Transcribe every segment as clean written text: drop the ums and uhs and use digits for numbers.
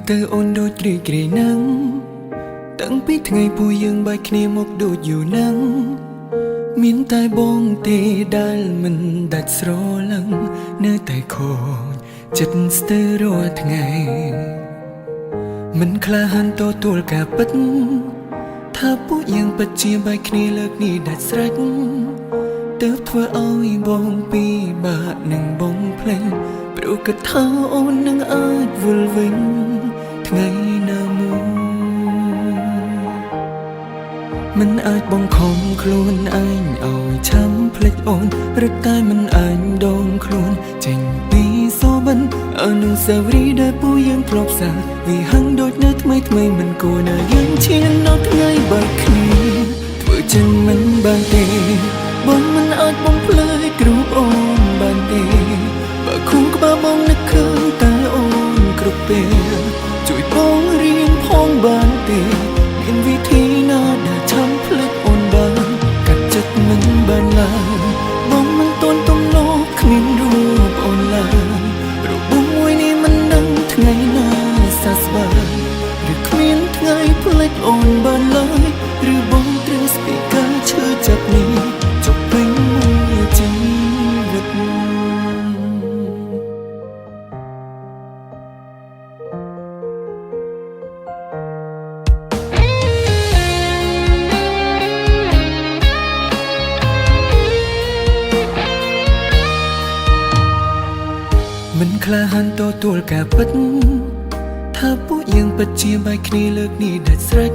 ទៅអូនដូចរីករាយណាស់តាំងពីថ្ងៃពួកយើងបែកគ្នាមកដូចយូរណាស់មានតែបងទេដែលមិនដាច់ស្រឡឹងនៅតែខូចចិត្តស្ទើររាល់ថ្ងៃមិនក្លាហានទទួលការពិតថាពួកយើងពិតជាបែកគ្នាលើកនេះដាច់ស្រេចទើបធ្វើឲ្យបងពិបាកនឹងបងភ្លេចព្រោះគិតថាអូននឹងអាចវិលវិញថ្ងៃណាមួយមិនអាចបង្ខំខ្លួនឯងឲ្យឆាំភ្លេចអូនឬតែមិនអាចដងខ្លួនចេញពីសូបិនអនុស្សាវរីយ៍ដែលពួកយើងធ្លាប់សាវាហឹងដូចនៅថ្មីថ្មីមិនគួរណាយើងឈានដល់ថ្ងៃបែកគ្នាធ្វើចឹងមិនបានទេបងមិនអាចបំភ្លេចគ្រូអូនបានទេបើខួរក្បាលបងនឹកឃើញតែអូនគ្រប់ពេលជួយបងរៀនផងបានទេមានវិធីណាដែលឆាំភ្លេចអូនបានកាត់ចិត្តមិនបានឡើយបងមិនទាន់ទំនោរគ្មានរូបអូនឡើយរបួសមួយនេះមិនដឹងថ្ងៃណាសះស្បើយឬគ្មានថ្ងៃភ្លេចអូនបានឡើយឬបងត្រូវស្ពីកាឈឺចាប់នេះចុះពេញមួយជីវិតមិនក្លាហានទទួលការពិតថាពួកយើងពិតជាបែកគ្នាលើកនេះដាច់ស្រេច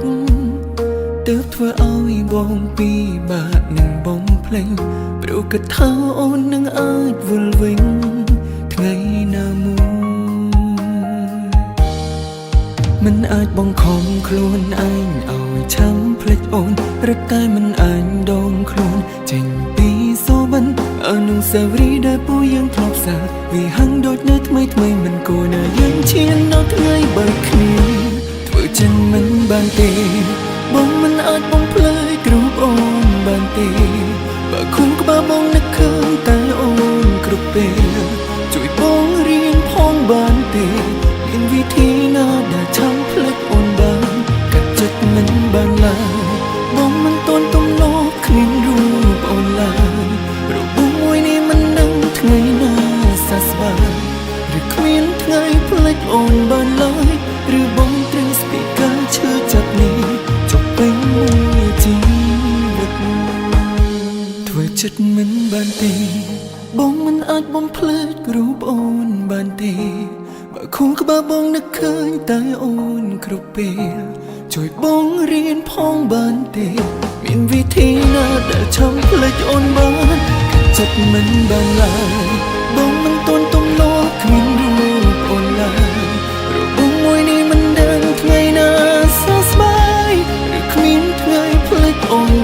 ទើបធ្វើឲ្យបងពិបាកនឹងបំភ្លេចព្រោះគិតថាអូននឹងអាចវិលវិញថ្ងៃណាមួយមិនអាចបង្ខំខ្លួនឯងឲ្យឆាំភ្លេចអូនឬតែមិនអាចដងខ្លួនចេញពីសូបិនអនុស្សាវរីយ៍ដែលពួកយើងធ្លាប់សាវាហឹងដូចនៅថ្មីថ្មីមិនគួរណាយើងឈានដល់ថ្ងៃបែកគ្នាធ្វើចឹងមិនបានទេបងមិនអាចបំភ្លេចគ្រូអូនបានទេបើខួរក្បាលបងនឹកឃើញតែអូនគ្រប់ពេលជួយបងរៀនផងបានទេមានវិធីណាដែលឆាំភ្លេចអូនបានកាត់ចិត្តមិនបានឡើយបងមិនទាន់ទំនោរគ្មានរូបអូនឡើយរបួសមួយនេះមិនដឹងថ្ងៃណាសះស្បើយឬគ្មានថ្ងៃភ្លេចអូនបានឡើយឬបងត្រូវស្ពីកាឈឺចាប់នេះចុះពេញមួយជីវិតធ្វើចិត្តមិនបានទេបងមិនអាចបំភ្លេចរូបអូនបានទេបើខួរក្បាលបងនឹកឃើញតែអូនគ្រប់ពេលជួយបងរៀនផងបានទេមានវិធីណាដែលឆាំភ្លេចអូនបានចិត្តមិនបានឡើយបងមិនទាន់ទំនោរគ្មានរូបអូនឡើយរបួសមួយនេះមិនដឹងថ្ងៃណាសះស្បើយឬគ្មានថ្ងៃភ្លេចអូន